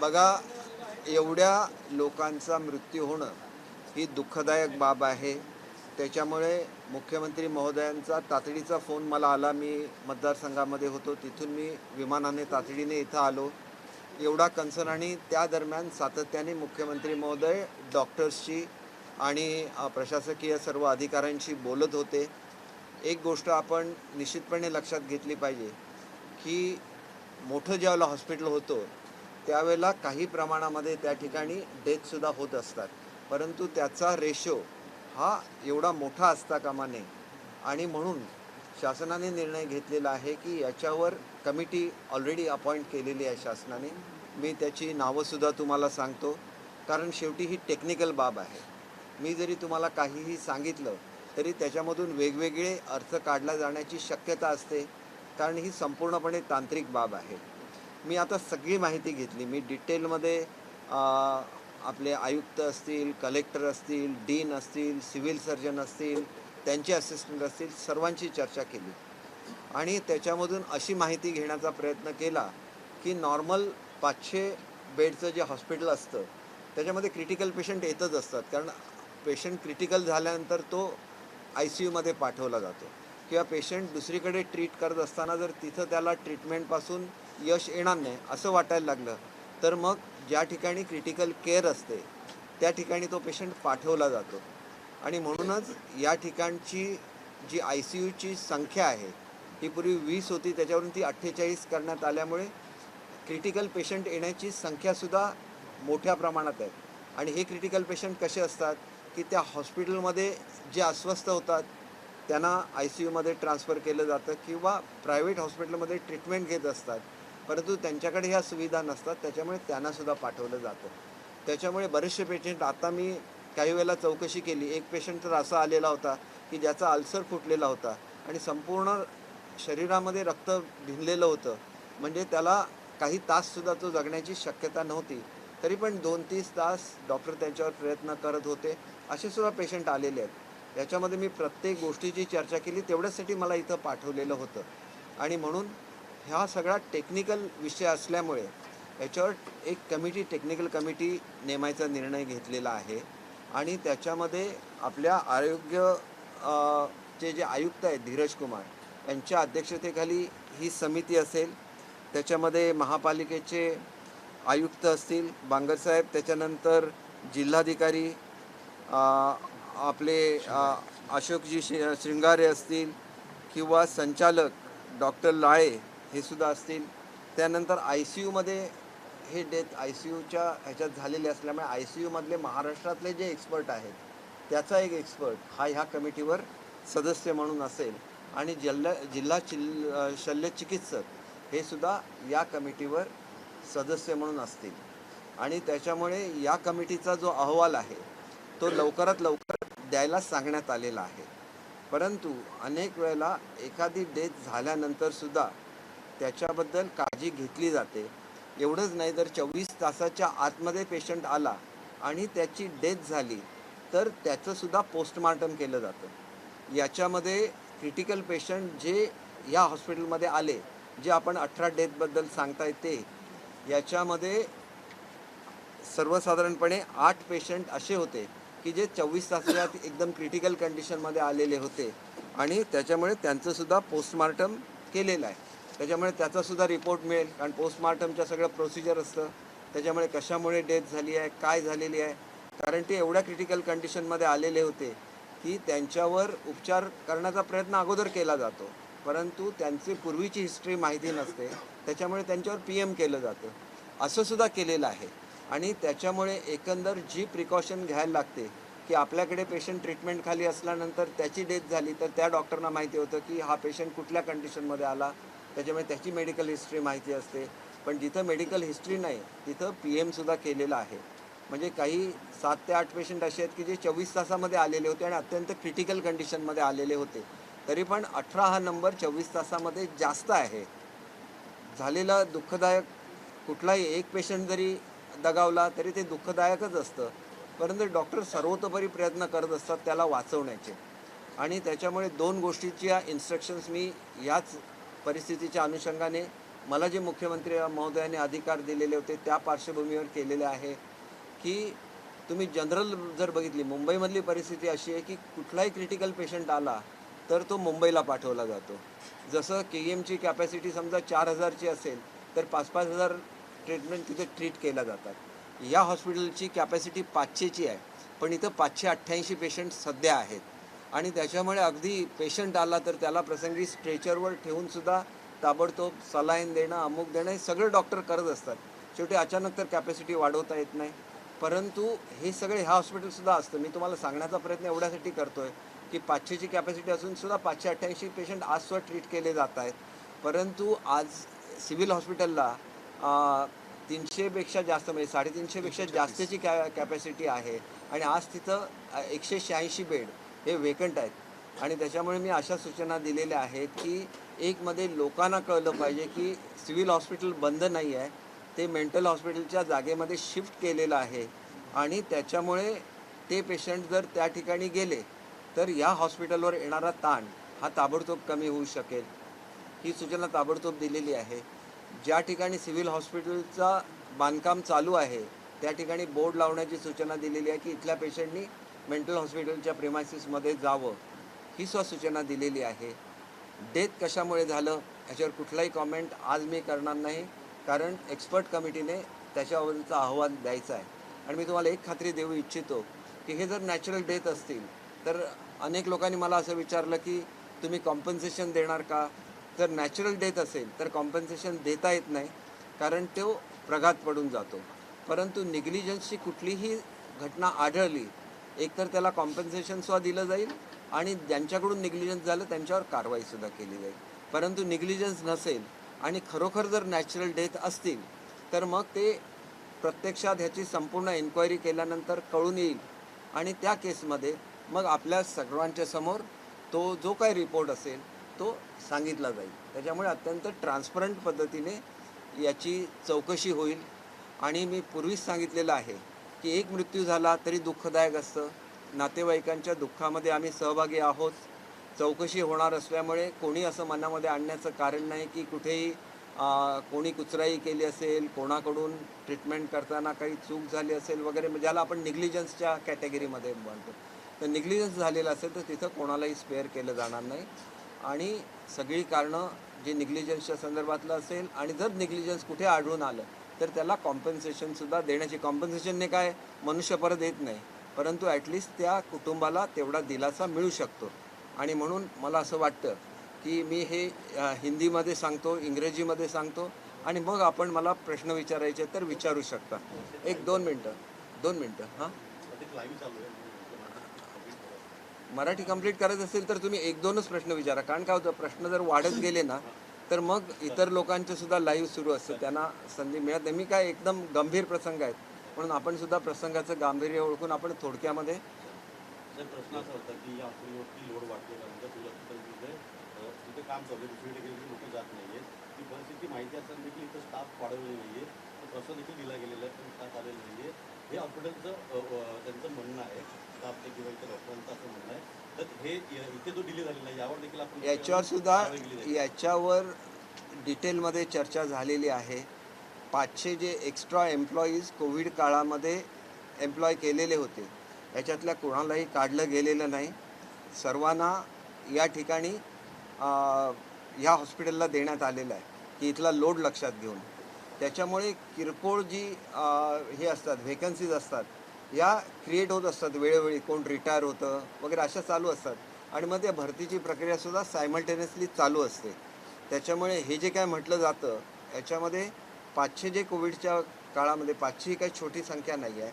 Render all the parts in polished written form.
बघा, एवढ्या लोकांचा मृत्यू होणं ही दुःखदायक बाब आहे. त्याच्यामुळे मुख्यमंत्री महोदयांचा तातडीचा फोन मला आला. मी मतदारसंघामध्ये होतो, तिथून मी विमानाने तातडीने इथं आलो. एवढा कन्सर्न, आणि त्या दरम्यान सातत्याने मुख्यमंत्री महोदय डॉक्टर्सशी आणि प्रशासकीय सर्व अधिकाऱ्यांशी बोलत होते. एक गोष्ट आपण निश्चितपणे लक्षात घेतली पाहिजे की मोठं ज्यावेळेला हॉस्पिटल होतं त्यावेळेला काही प्रमाणामध्ये त्या ठिकाणी डेथसुद्धा होत असतात, परंतु त्याचा रेशो हा एवढा मोठा असता कामा नये. आणि म्हणून शासनाने निर्णय घेतलेला आहे की याच्यावर कमिटी ऑलरेडी अपॉइंट केलेली आहे शासनाने. मी त्याची नावंसुद्धा तुम्हाला सांगतो, कारण शेवटी ही टेक्निकल बाब आहे. मी जरी तुम्हाला काहीही सांगितलं तरी त्याच्यामधून वेगवेगळे अर्थ काढला जाण्याची शक्यता असते, कारण ही संपूर्णपणे तांत्रिक बाब आहे. मी आता सगळी माहिती घेतली. मी डिटेलमध्ये आपले आयुक्त असतील, कलेक्टर असतील, डीन असतील, सिव्हिल सर्जन असतील, त्यांचे असिस्टंट असतील, सर्वांची चर्चा केली आणि त्याच्यामधून अशी माहिती घेण्याचा प्रयत्न केला की नॉर्मल 500 बेडचं जे हॉस्पिटल असतं त्याच्यामध्ये क्रिटिकल पेशंट येतच असतात, कारण पेशंट क्रिटिकल झाल्यानंतर तो ICUमध्ये पाठवला जातो, किंवा पेशंट दुसरीकडे ट्रीट करत असताना जर तिथं त्याला ट्रीटमेंटपासून यश येणार नाही असं वाटायला लागलं तर मग ज्या ठिकाणी क्रिटिकल केअर असते त्या ठिकाणी तो पेशंट पाठवला जातो. आणि म्हणूनच या ठिकाणची जी ICUची संख्या आहे ही पूर्वी 20 होती, त्याच्यावरून ती 48 करण्यात आल्यामुळे क्रिटिकल पेशंट येण्याची संख्यासुद्धा मोठ्या प्रमाणात आहे. आणि हे क्रिटिकल पेशंट कसे असतात की त्या हॉस्पिटलमध्ये जे अस्वस्थ होतात त्यांना ICUमध्ये ट्रान्सफर केलं जातं, किंवा प्रायव्हेट हॉस्पिटलमध्ये ट्रीटमेंट घेत असतात परंतु त्यांच्याकडे ह्या सुविधा नसतात, त्याच्यामुळे त्यांनासुद्धा पाठवलं जातं. त्याच्यामुळे बरेचसे पेशंट, आता मी काही वेळेला चौकशी केली, एक पेशंट तर असा आलेला होता की ज्याचा अल्सर फुटलेला होता आणि संपूर्ण शरीरामध्ये रक्त भिनलेलं होतं, म्हणजे त्याला काही ताससुद्धा तो जगण्याची शक्यता नव्हती, तरी पण 2-3 तास डॉक्टर त्यांच्यावर प्रयत्न करत होते. असे सुद्धा पेशंट आलेले आहेत. याच्यामध्ये मी प्रत्येक गोष्टीची चर्चा केली, तेवढ्यासाठी मला इथं पाठवलेलं होतं. आणि म्हणून ह्या सगळा टेक्निकल विषय असल्यामुळे याच्यावर एक कमिटी, टेक्निकल कमिटी नेमायचा निर्णय घेतलेला आहे. आणि त्याच्यामध्ये आपल्या आरोग्य चे जे आयुक्त आहेत धीरज कुमार यांच्या अध्यक्षतेखाली ही समिती असेल. त्याच्यामध्ये महापालिकेचे आयुक्त असतील बांगरसाहेब, त्याच्यानंतर जिल्हाधिकारी आपले अशोकजी श्रृंगारे असतील, किंवा संचालक डॉक्टर लाळे हे सुद्धा असतील. त्यानंतर ICUमध्ये हे डेथ ICUच्या ह्याच्यात झालेले असल्यामुळे ICUमधले महाराष्ट्रातले जे एक्सपर्ट आहेत त्याचा एक एक्सपर्ट हा ह्या कमिटीवर सदस्य म्हणून असेल. आणि जिल्हा शल्यचिकित्सक हे सुद्धा या कमिटीवर सदस्य म्हणून असतील. आणि त्याच्यामुळे या कमिटीचा जो अहवाल आहे तो लवकरात लवकर द्यायला सांगण्यात आलेला आहे. परंतु अनेक वेळेला एखादी डेथ झाल्यानंतरसुद्धा त्याच्याबद्दल काळजी घेतली जाते. एवढंच नाही, तर 24 तासाच्या आतमध्ये पेशंट आला आणि त्याची डेथ झाली तर त्याचंसुद्धा पोस्टमार्टम केलं जातं. याच्यामध्ये क्रिटिकल पेशंट जे या हॉस्पिटलमध्ये आले, जे आपण 18 डेथबद्दल सांगताय ते, याच्यामध्ये सर्वसाधारणपणे 8 पेशंट असे होते की जे 24 तासाच्या आत एकदम क्रिटिकल कंडिशनमध्ये आलेले होते आणि त्याच्यामुळे त्यांचंसुद्धा पोस्टमार्टम केलेलं आहे. त्याच्यामुळे त्याचासुद्धा रिपोर्ट मिळेल, कारण पोस्टमार्टमच्या सगळं प्रोसिजर असतं. त्याच्यामुळे कशामुळे डेथ झाली आहे, काय झालेली आहे, कारण ते एवढ्या क्रिटिकल कंडिशनमध्ये आलेले होते की त्यांच्यावर उपचार करण्याचा प्रयत्न अगोदर केला जातो, परंतु त्यांची पूर्वीची हिस्ट्री माहिती नसते, त्याच्यामुळे त्यांच्यावर PM केलं जातं. असं सुद्धा केलेलं आहे. आणि त्याच्यामुळे एकंदर जी प्रिकॉशन घ्यायला लागते की आपल्याकडे पेशंट ट्रीटमेंट खाली असल्यानंतर त्याची डेथ झाली तर त्या डॉक्टरना माहिती होतं की हा पेशंट कुठल्या कंडिशनमध्ये आला, त्याच्यामुळे त्याची मेडिकल हिस्ट्री माहिती असते. पण जिथं मेडिकल हिस्ट्री नाही तिथं PM सुद्धा केलेलं आहे. म्हणजे काही 7 ते 8 पेशंट असे आहेत की जे 24 तासामध्ये आलेले होते आणि अत्यंत क्रिटिकल कंडिशनमध्ये आलेले होते, तरी पण 18 हा नंबर 24 तासामध्ये जास्त आहे. झालेलं दुःखदायक, कुठलाही एक पेशंट जरी दगावला तरी ते दुःखदायकच असतं, परंतु डॉक्टर सर्वतोपरी प्रयत्न करत असतात त्याला वाचवण्याचे. आणि त्याच्यामुळे 2 गोष्टीच्या इन्स्ट्रक्शन्स मी याच परिस्थितीच्या अनुषंगाने मला जे मुख्यमंत्री महोदयांनी अधिकार दिलेले होते त्या पार्श्वभूमीवर केलेले आहे की तुम्ही जनरल जर बघितली मुंबईमधली परिस्थिती अशी आहे की कुठलाही क्रिटिकल पेशंट आला तर तो मुंबईला पाठवला जातो. जसं KEMची कॅपॅसिटी समजा 4,000ची असेल तर 5,000 ट्रीटमेंट तिथे ट्रीट केल्या जातात. या हॉस्पिटलची कॅपॅसिटी 500ची आहे, पण इथं 588 पेशंट सध्या आहेत आणि त्याच्यामुळे अगदी पेशंट आला तर त्याला प्रसंगी स्ट्रेचरवर ठेवूनसुद्धा ताबडतोब सलाईन देणं, अमुक देणं हे सगळे डॉक्टर करत असतात. शेवटी अचानक तर कॅपॅसिटी वाढवता येत नाही. परंतु हे सगळे ह्या हॉस्पिटलसुद्धा असतं. मी तुम्हाला सांगण्याचा प्रयत्न एवढ्यासाठी करतो आहे की 500ची कॅपॅसिटी असूनसुद्धा 588 पेशंट आजसुद्धा ट्रीट केले जात आहेत. परंतु आज सिव्हिल हॉस्पिटलला 300पेक्षा जास्त म्हणजे 350पेक्षा जास्तची कॅपॅसिटी आहे आणि आज तिथं 186 बेड हे वेकंट आहेत आणि त्याच्यामुळे मी अशा सूचना दिलेल्या आहेत की एकमध्ये लोकांना कळलं पाहिजे की सिव्हिल हॉस्पिटल बंद नाही आहे, ते मेंटल हॉस्पिटलच्या जागेमध्ये शिफ्ट केलेलं आहे आणि त्याच्यामुळे ते पेशंट जर त्या ठिकाणी गेले तर या हॉस्पिटलवर येणारा ताण हा ताबडतोब कमी होऊ शकेल. ही सूचना ताबडतोब दिलेली आहे. ज्या ठिकाणी सिव्हिल हॉस्पिटलचा बांधकाम चालू आहे त्या ठिकाणी बोर्ड लावण्याची सूचना दिलेली आहे की इथल्या पेशंटनी मेंटल हॉस्पिटलच्या प्रिमायसिसमध्ये जावं, ही सूचना दिलेली आहे. डेथ कशामुळे झालं याच्यावर कुठलाही कॉमेंट आज मी करणार नाही, कारण एक्सपर्ट कमिटीने त्याच्यावरचा अहवाल द्यायचा आहे. आणि मी तुम्हाला एक खात्री देऊ इच्छितो की हे जर नॅचरल डेथ असतील तर अनेक लोकांनी मला असं विचारलं की तुम्ही कॉम्पन्सेशन देणार का. जर नॅचरल डेथ असेल तर कॉम्पन्सेशन देता येत नाही, कारण तो प्रघात पडून जातो. परंतु निग्लिजन्सची कुठलीही घटना आढळली एकतर त्याला कॉम्पन्सेशनसुद्धा दिलं जाईल आणि ज्यांच्याकडून निग्लिजन्स झालं त्यांच्यावर कारवाईसुद्धा केली जाईल. परंतु निग्लिजन्स नसेल आणि खरोखर जर नॅचरल डेथ असतील तर मग ते प्रत्यक्षात ह्याची संपूर्ण एन्क्वायरी केल्यानंतर कळून येईल आणि त्या केसमध्ये मग आपल्या सर्वांच्या समोर तो जो काही रिपोर्ट असेल तो सांगितला जाईल. त्याच्यामुळे अत्यंत ट्रान्सपरंट पद्धतीने याची चौकशी होईल. आणि मी पूर्वीच सांगितलेलं आहे की एक मृत्यू झाला तरी दुःखदायक असतं. नातेवाईकांच्या दुःखामध्ये आम्ही सहभागी आहोत. चौकशी होणार असल्यामुळे कोणी असं मनामध्ये आणण्याचं कारण नाही की कुठेही कोणी कुचराई केली असेल, कोणाकडून ट्रीटमेंट करताना काही चूक झाली असेल वगैरे, ज्याला आपण निग्लिजन्सच्या कॅटेगरीमध्ये म्हणतो. तर निग्लिजन्स झालेलं असेल तर तिथं कोणालाही स्पेअर केलं जाणार नाही आणि सगळी कारणं जे निग्लिजन्सच्या संदर्भातलं असेल आणि जर निग्लिजन्स कुठे आढळून आलं तर त्याला कॉम्पन्सेशनसुद्धा देण्याची. कॉम्पन्सेशनने काय मनुष्य परत येत नाही, परंतु ॲटलिस्ट त्या कुटुंबाला तेवढा दिलासा मिळू शकतो. आणि म्हणून मला असं वाटतं की मी हे हिंदीमध्ये सांगतो, इंग्रजीमध्ये सांगतो आणि मग आपण मला प्रश्न विचारायचे तर विचारू शकता. 2 मिनटं हां. मराठी कंप्लीट करायचं असेल तर तुम्ही 1-2च प्रश्न विचारा, कारण काय होतं प्रश्न जर वाढत गेले ना तर मग इतर लोकांचे सुद्धा लाईव्ह सुरू असतं, त्यांना संधी मिळत नाही. मी काय एकदम गंभीर प्रसंग आहेत म्हणून आपण सुद्धा प्रसंगाचं गांभीर्य ओळखून आपण थोडक्यामध्ये. प्रश्न असा होता की या हॉस्पिटलवरती लोड वाढलेला म्हणजे तुझ्या हॉस्पिटलमध्ये तिथे काम चालू आहे, दुसरीकडे गेली लोक जात नाही आहेत. ती परिस्थिती माहिती असताना देखील इथं स्टाफ वाढवलेला नाही आहे, तर प्रश्न देखील दिला गेलेला आहे पण स्टाफ आलेला नाही आहे. हे हॉस्पिटलचं त्यांचं म्हणणं आहे, स्टाफचं किंवा इतर डॉक्टरांचं असं म्हणणं आहे. तर हे इथे जो डिले झालेला आहे यावर देखील आपण याच्यावर डिटेलमध्ये चर्चा झालेली आहे. 500 जे एक्स्ट्रा एम्प्लॉईज कोविड काळामध्ये एम्प्लॉय केलेले होते याच्यातल्या कोणालाही काढलं गेलेलं नाही. सर्वांना या ठिकाणी ह्या हॉस्पिटलला देण्यात आलेलं आहे की इथला लोड लक्षात घेऊन. त्याच्यामुळे किरकोळ जी हे असतात व्हेकन्सीज असतात या क्रिएट होत असतात वेळोवेळी, कोण रिटायर होतं वगैरे अशा चालू असतात आणि मग त्या भरतीची प्रक्रियासुद्धा सायमल्टेनियसली चालू असते. त्याच्यामुळे हे जे काय म्हटलं जातं याच्यामध्ये 500 जे कोविडच्या काळामध्ये 500 ही काही छोटी संख्या नाही आहे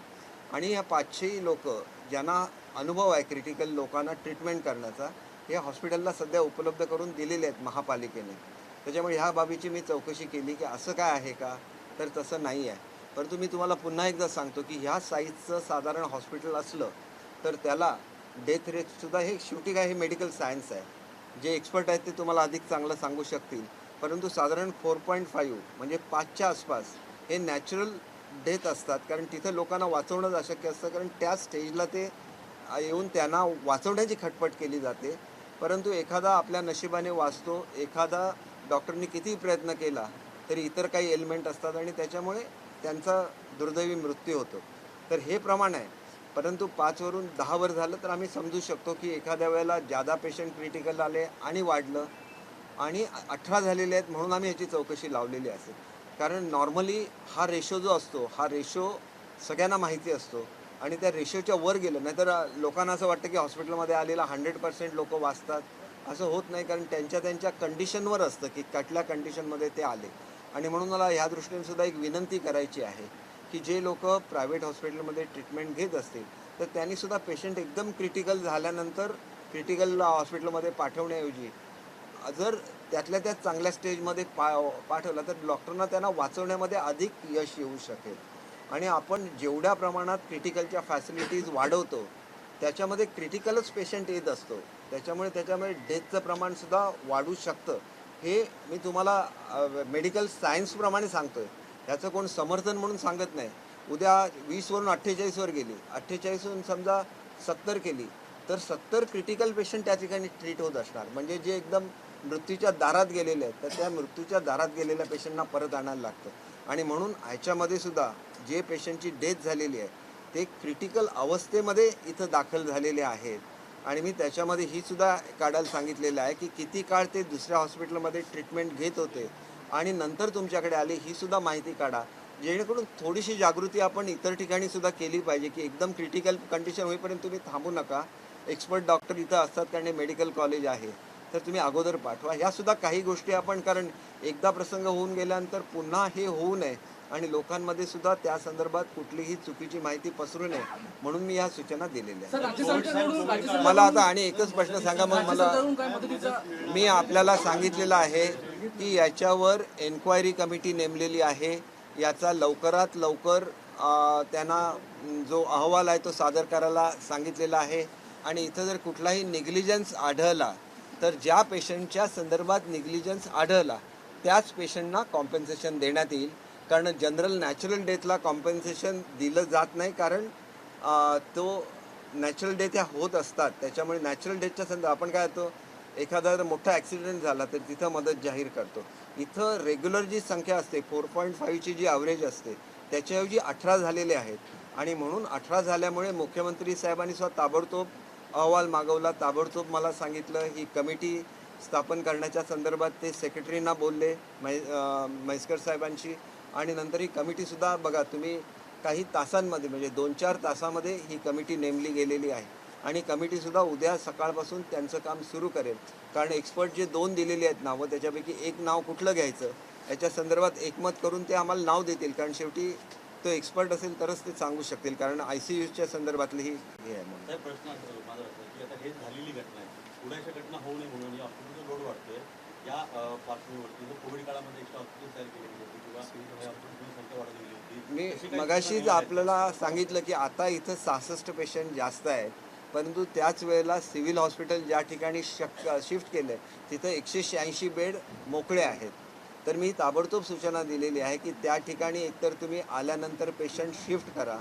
आणि या 500 लोक ज्यांना अनुभव आहे क्रिटिकल लोकांना ट्रीटमेंट करण्याचा हे हॉस्पिटलला सध्या उपलब्ध करून दिलेले आहेत महापालिकेने. त्याच्यामुळे ह्या बाबीची मी चौकशी केली की असं काय आहे का, तर तसं नाही आहे. परंतु मी तुम्हाला पुन्हा एकदा सांगतो की ह्या साईजचं साधारण हॉस्पिटल असलं तर त्याला डेथ रेटसुद्धा हे शेवटी काय हे मेडिकल सायन्स आहे, जे एक्सपर्ट आहेत ते तुम्हाला अधिक चांगलं सांगू शकतील. परंतु साधारण 4.5 म्हणजे 5च्या आसपास हे नॅचरल डेथ असतात, कारण तिथं लोकांना वाचवणंच अशक्य असतं, कारण त्या स्टेजला ते येऊन त्यांना वाचवण्याची खटपट केली जाते. परंतु एखादा आपल्या नशिबाने वाचतो, एखादा डॉक्टरनी कितीही प्रयत्न केला तरी इतर काही एलिमेंट असतात आणि त्याच्यामुळे त्यांचा दुर्दैवी मृत्यू होतो. तर हे प्रमाण आहे. परंतु 5 वरून 10 वर झालं तर आम्ही समजू शकतो की एखाद्या वेळेला जादा पेशंट क्रिटिकल आले आणि वाढलं आणि 18 झालेले आहेत म्हणून आम्ही याची चौकशी लावलेली असेल. कारण नॉर्मली हा रेशो जो असतो हा रेशो सगळ्यांना माहिती असतो आणि त्या रेशोच्या वर गेलं नाहीतर लोकांना असं वाटतं की हॉस्पिटलमध्ये आलेला 100% लोक वाचतात. असं होत नाही कारण त्यांच्या त्यांच्या कंडिशनवर असतं की कुठल्या कंडिशनमध्ये ते आले. आणि म्हणून मला ह्या दृष्टीने सुद्धा एक विनंती करायची आहे की जे लोक प्रायव्हेट हॉस्पिटलमध्ये ट्रीटमेंट घेत असतील तर त्यांनी सुद्धा पेशंट एकदम क्रिटिकल झाल्यानंतर क्रिटिकल हॉस्पिटलमध्ये पाठवण्याऐवजी जर त्यातल्या त्यात चांगल्या स्टेजमध्ये पाठवला तर डॉक्टरना त्यांना वाचवण्यामध्ये अधिक यश येऊ शकेल. आणि आपण जेवढ्या प्रमाणात क्रिटिकलच्या फॅसिलिटीज वाढवतो त्याच्यामध्ये क्रिटिकलच पेशंट येत असतो. त्याच्यामुळे डेथचं प्रमाणसुद्धा वाढू शकतं. हे मी तुम्हाला मेडिकल सायन्सप्रमाणे सांगतो आहे. ह्याचं कोण समर्थन म्हणून सांगत नाही. उद्या 20 वरून 48 वर गेली, 48 वरून समजा 70 केली तर 70 क्रिटिकल पेशंट त्या ठिकाणी ट्रीट होत असणार. म्हणजे जे एकदम मृत्यूच्या दारात गेलेले आहेत तर त्या मृत्यूच्या दारात गेलेल्या पेशंटना परत आणायला लागतं. आणि म्हणून ह्याच्यामध्ये सुद्धा जे पेशंटची डेथ झालेली आहे ते क्रिटिकल अवस्थेमध्ये इथं दाखल झालेले आहेत. आणि मी त्याच्यामध्ये ही सुद्धा काढायला सांगितलेलं आहे की किती काळ ते दुसऱ्या हॉस्पिटलमध्ये ट्रीटमेंट घेत होते आणि नंतर तुमच्याकडे आले ही सुद्धा माहिती काढा. जेणेकरून थोडीशी जागृती आपण इतर ठिकाणी सुद्धा केली पाहिजे की एकदम क्रिटिकल कंडिशन होईपर्यंत तुम्ही थांबू नका. एक्सपर्ट डॉक्टर इथं असतात कारण मेडिकल कॉलेज आहे तर तुम्ही अगोदर पाठवा. ह्यासुद्धा काही गोष्टी आपण कारण एकदा प्रसंग होऊन गेल्यानंतर पुन्हा हे होऊ नये आणि लोकांमध्ये सुद्धा त्या संदर्भात कुठलीही चुकीची माहिती पसरू नये म्हणून मी ह्या सूचना दिलेल्या आहेत. मला आता आणि एकच प्रश्न सांगा मग मला मी आपल्याला सांगितलेलं आहे की याच्यावर एन्क्वायरी कमिटी नेमलेली आहे. याचा लवकरात लवकर त्यांना जो अहवाल आहे तो सादर करायला सांगितलेला आहे. आणि इथं जर कुठलाही निग्लिजन्स आढळला तर ज्या पेशंटच्या संदर्भात निग्लिजन्स आढळला त्याच पेशंटना कॉम्पेन्सेशन देण्यात येईल. कारण जनरल नॅचरल डेथला कॉम्पेन्सेशन दिलं जात नाही कारण तो नॅचरल डेथ ह्या होत असतात. त्याच्यामुळे नॅचरल डेथच्या संदर्भात आपण काय होतो एखादा मोठा ॲक्सिडेंट झाला तर तिथं मदत जाहीर करतो. इथं रेग्युलर जी संख्या असते 4.5ची जी ॲव्हरेज असते त्याच्याऐवजी 18 झालेले आहेत. आणि म्हणून 18 झाल्यामुळे मुख्यमंत्री साहेबांनी सुद्धा ताबडतोब अहवाल मागवला. ताबडतोब मला सांगितलं ही कमिटी स्थापन करण्याच्या संदर्भात ते सेक्रेटरींना बोलले म्हैसकर साहेबांशी. आणि नंतर ही कमिटीसुद्धा बघा तुम्ही काही तासांमध्ये म्हणजे 2-4 तासामध्ये ही कमिटी नेमली गेलेली आहे. आणि कमिटीसुद्धा उद्या सकाळपासून त्यांचं काम सुरू करेल. कारण एक्सपर्ट जे 2 दिलेले आहेत नावं त्याच्यापैकी एक नाव कुठलं घ्यायचं याच्या संदर्भात एकमत करून ते आम्हाला नाव देतील. कारण शेवटी तो एक्सपर्ट असेल तरच ते सांगू शकतील कारण ICUच्या संदर्भातली ही हे आहे. म्हणून प्रश्न माझा की आता हे झालेली घटना आहे पुढे घटना होऊ नये म्हणून या हॉस्पिटलचा लोड वाढतोय या पार्श्वभूमीवरती जर कोविड काळामध्ये एक्स्ट्रा हॉस्पिटल तयार केली गेली होती किंवा हॉस्पिटलची संख्या वाढवली गेली होती. मी मगाशीच आपल्याला सांगितलं की आता इथं 66 पेशंट जास्त आहेत. परंतु त्याच वेळेला सिव्हिल हॉस्पिटल ज्या ठिकाणी शिफ्ट केलं आहे तिथं 186 बेड मोकळे आहेत. तर मी ताबडतोब सूचना दिलेली आहे की त्या ठिकाणी एकतर तुम्ही आल्यानंतर पेशंट शिफ्ट करा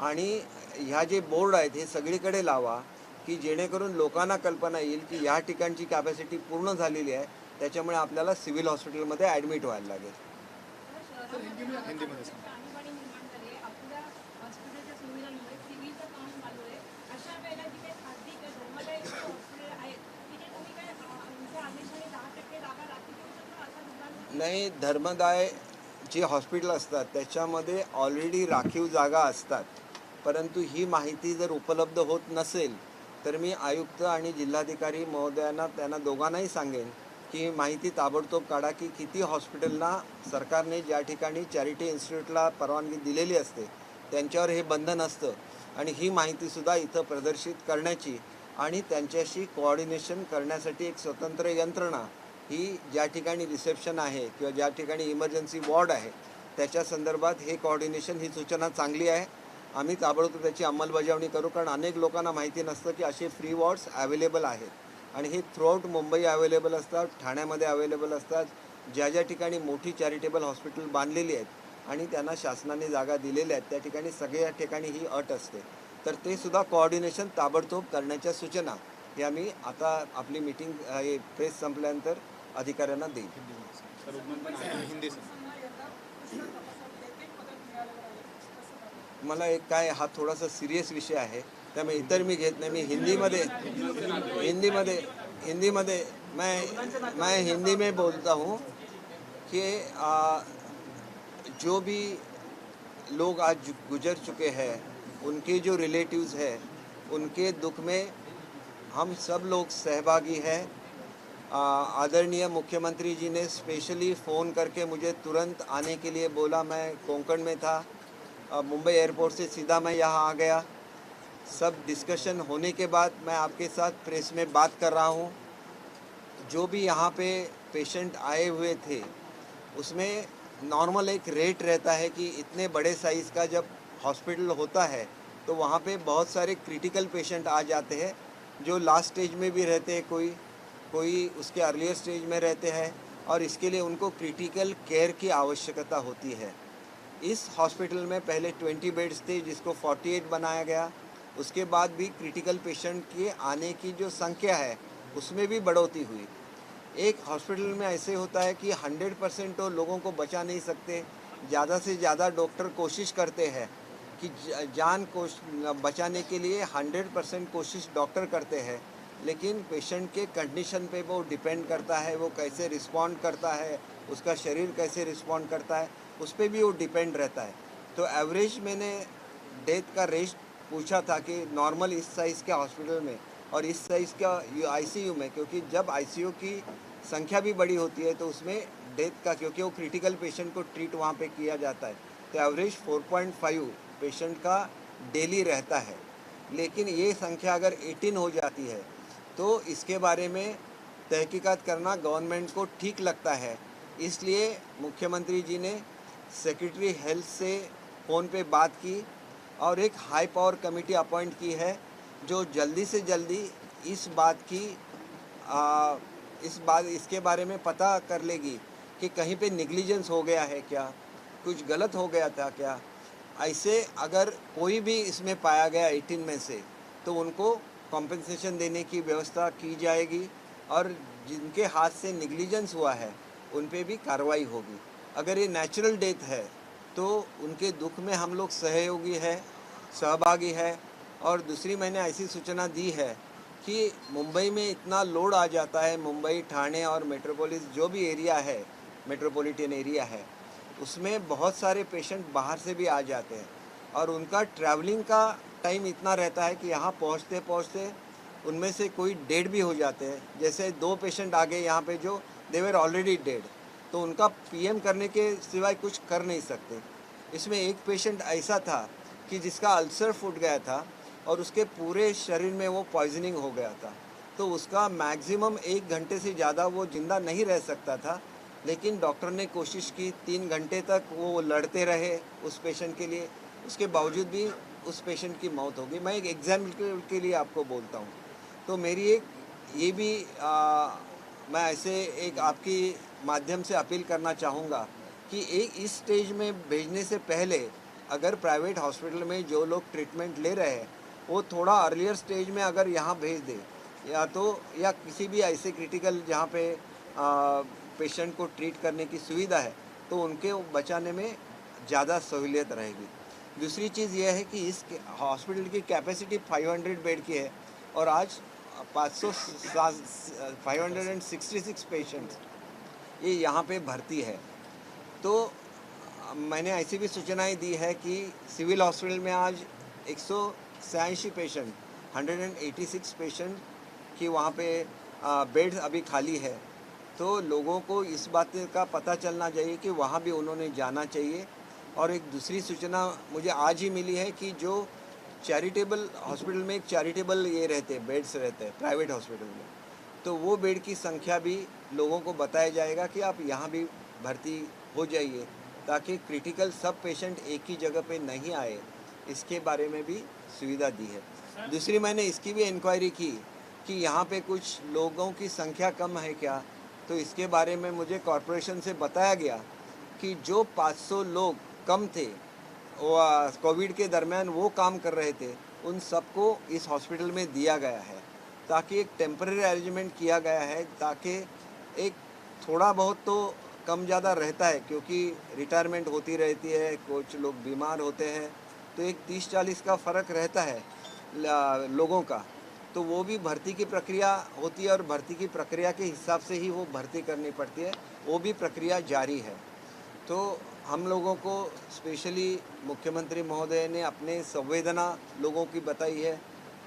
आणि ह्या जे बोर्ड आहेत हे सगळीकडे लावा की जेणेकरून लोकांना कल्पना येईल की या ठिकाणची कॅपॅसिटी पूर्ण झालेली आहे त्याच्यामुळे आपल्याला सिव्हिल हॉस्पिटलमध्ये ॲडमिट व्हायला लागेल. नाही धर्मदाय जे हॉस्पिटल असतात त्याच्यामध्ये ऑलरेडी राखीव जागा असतात. परंतु ही माहिती जर उपलब्ध होत नसेल तर मी आयुक्त आणि जिल्हाधिकारी महोदयांना त्यांना दोघांनाही सांगेन की माहिती ताबडतोब काढा की किती हॉस्पिटलना सरकारने ज्या ठिकाणी चॅरिटी इन्स्टिट्यूटला परवानगी दिलेली असते त्यांच्यावर हे बंधन असतं. आणि ही माहितीसुद्धा इथं प्रदर्शित करण्याची आणि त्यांच्याशी कोऑर्डिनेशन करण्यासाठी एक स्वतंत्र यंत्रणा ही ज्या ठिकाणी रिसेप्शन आहे किंवा ज्या ठिकाणी इमर्जन्सी वॉर्ड आहे त्याच्या संदर्भात हे कोऑर्डिनेशन ही सूचना चांगली आहे. आम्ही ताबडतोब त्याची अंमलबजावणी करू कारण अनेक लोकांना माहिती नसतं की असे फ्री वॉर्ड्स अवेलेबल आहेत. आणि हे थ्रूआउट मुंबई अवेलेबल असतात, ठाण्यामध्ये अवेलेबल असतात. ज्या ज्या ठिकाणी मोठी चॅरिटेबल हॉस्पिटल बांधलेली आहेत आणि त्यांना शासनाने जागा दिलेल्या आहेत त्या ठिकाणी सगळ्या ठिकाणी ही अट असते. तर ते सुद्धा कोऑर्डिनेशन ताबडतोब करण्याच्या सूचना या मी आता आपली मीटिंग प्रेस संपल्यानंतर अधिकाऱ्यांना देईल. सर हिंदी सर मला एक काय हा थोडासा सिरियस विषय आहे त्यामुळे इतर मी घेत नाही. मी हिंदीमध्ये हिंदीमध्ये हिंदीमध्ये मैं हिंदी में बोलता हूँ कि जो भी लोग आज गुजर चुके हैं उनके जो रिलेटिव्स हैं उनके दुख में हम सब लोग सहभागी हैं. आदरणीय मुख्यमंत्री जी ने स्पेशली फ़ोन करके मुझे तुरंत आने के लिए बोला. मैं कोंकण में था, मुंबई एयरपोर्ट से सीधा मैं यहाँ आ गया. सब डिस्कशन होने के बाद मैं आपके साथ प्रेस में बात कर रहा हूँ. जो भी यहाँ पे पेशेंट आए हुए थे उसमें नॉर्मल एक रेट रहता है कि इतने बड़े साइज़ का जब हॉस्पिटल होता है तो वहाँ पे बहुत सारे क्रिटिकल पेशेंट आ जाते हैं जो लास्ट स्टेज में भी रहते हैं, कोई उसके अर्लियर स्टेज में रहते हैं और इसके लिए उनको क्रिटिकल केयर की आवश्यकता होती है. इस हॉस्पिटल में पहले 20 बेड्स थे जिसको 48 बनाया गया. उसके बाद भी क्रिटिकल पेशेंट के आने की जो संख्या है उसमें भी बढ़ोतरी हुई. एक हॉस्पिटल में ऐसे होता है कि 100% तो लोगों को बचा नहीं सकते. ज़्यादा से ज़्यादा डॉक्टर कोशिश करते हैं कि जान को बचाने के लिए 100% कोशिश डॉक्टर करते हैं, लेकिन पेशेंट के कंडीशन पे वो डिपेंड करता है, वो कैसे रिस्पॉन्ड करता है, उसका शरीर कैसे रिस्पॉन्ड करता है, उस पर भी वो डिपेंड रहता है. तो एवरेज मैंने डेथ का रेट पूछा था कि नॉर्मल इस साइज़ के हॉस्पिटल में और इस साइज़ का आईसीयू में, क्योंकि जब आईसीयू की संख्या भी बड़ी होती है तो उसमें डेथ का, क्योंकि वो क्रिटिकल पेशेंट को ट्रीट वहाँ पे किया जाता है, तो एवरेज 4.5 पेशेंट का डेली रहता है. लेकिन ये संख्या अगर 18 हो जाती है तो इसके बारे में तहकीकात करना गवर्नमेंट को ठीक लगता है. इसलिए मुख्यमंत्री जी ने सेक्रेटरी हेल्थ से फ़ोन पे बात की और एक हाई पावर कमेटी अपॉइंट की है जो जल्दी से जल्दी इस बात की इसके बारे में पता कर लेगी कि कहीं पे नेग्लिजेंस हो गया है क्या, कुछ गलत हो गया था क्या. ऐसे अगर कोई भी इसमें पाया गया 18 में से तो उनको कॉम्पेंसेशन देने की व्यवस्था की जाएगी और जिनके हाथ से नेग्लिजेंस हुआ है उन पे भी कार्रवाई होगी. अगर ये नेचुरल डेथ है तो उनके दुख में हम लोग सहयोगी है, सहभागी है. और दूसरी मैंने ऐसी सूचना दी है कि मुंबई में इतना लोड आ जाता है, मुंबई, ठाणे और मेट्रोपोलिस जो भी एरिया है, मेट्रोपॉलिटन एरिया है, उसमें बहुत सारे पेशेंट बाहर से भी आ जाते हैं और उनका ट्रैवलिंग का टाइम इतना रहता है कि यहाँ पहुँचते पहुँचते उनमें से कोई डेड भी हो जाते हैं. जैसे 2 पेशेंट आ गए यहाँ पे जो दे वर ऑलरेडी डेड, तो उनका पीएम करने के सिवाय कुछ कर नहीं सकते. इसमें एक पेशेंट ऐसा था कि जिसका अल्सर फूट गया था और उसके पूरे शरीर में वो पॉइजनिंग हो गया था, तो उसका मैक्सिमम 1 घंटे से ज़्यादा वो ज़िंदा नहीं रह सकता था. लेकिन डॉक्टर ने कोशिश की, 3 घंटे तक वो लड़ते रहे उस पेशेंट के लिए, उसके बावजूद भी उस पेशेंट की मौत हो गई. मैं एक एग्जाम्पल के लिए आपको बोलता हूँ. तो मेरी एक ये भी मैं ऐसे एक आपकी माध्यम से अपील करना चाहूँगा कि एक इस स्टेज में भेजने से पहले अगर प्राइवेट हॉस्पिटल में जो लोग ट्रीटमेंट ले रहे हैं वो थोड़ा अर्लियर स्टेज में अगर यहाँ भेज दे, या किसी भी ऐसे क्रिटिकल जहाँ पे पेशेंट को ट्रीट करने की सुविधा है तो उनके बचाने में ज़्यादा सहूलियत रहेगी. दूसरी चीज़ यह है कि इस हॉस्पिटल की कैपेसिटी 500 बेड की है और आज 566 पेशेंट्स ये यहाँ पे भर्ती है. तो मैंने ऐसी भी सूचनाएं दी है कि सिविल हॉस्पिटल में आज 186 पेशेंट 186 पेशेंट की वहाँ पे बेड्स अभी खाली है. तो लोगों को इस बात का पता चलना चाहिए कि वहाँ भी उन्होंने जाना चाहिए. और एक दूसरी सूचना मुझे आज ही मिली है कि जो चैरिटेबल हॉस्पिटल में एक चैरिटेबल ये रहते हैं, बेड्स रहते हैं प्राइवेट हॉस्पिटल में, तो वो बेड की संख्या भी लोगों को बताया जाएगा कि आप यहाँ भी भर्ती हो जाइए ताकि क्रिटिकल सब पेशेंट एक ही जगह पे नहीं आए. इसके बारे में भी सुविधा दी है. दूसरी मैंने इसकी भी इंक्वायरी की कि यहाँ पे कुछ लोगों की संख्या कम है क्या, तो इसके बारे में मुझे कॉरपोरेशन से बताया गया कि जो 500 लोग कम थे कोविड के दरमियान वो काम कर रहे थे, उन सबको इस हॉस्पिटल में दिया गया है ताकि एक टेम्पररी अरेंजमेंट किया गया है ताकि एक थोड़ा बहुत तो कम ज़्यादा रहता है, क्योंकि रिटायरमेंट होती रहती है, कुछ लोग बीमार होते हैं, तो एक 30-40 का फ़र्क रहता है लोगों का। तो वो भी भर्ती की प्रक्रिया होती है और भर्ती की प्रक्रिया के हिसाब से ही वो भर्ती करनी पड़ती है, वो भी प्रक्रिया जारी है। तो हम लोगों को स्पेशली मुख्यमंत्री महोदय ने अपने संवेदना लोगों की बताई है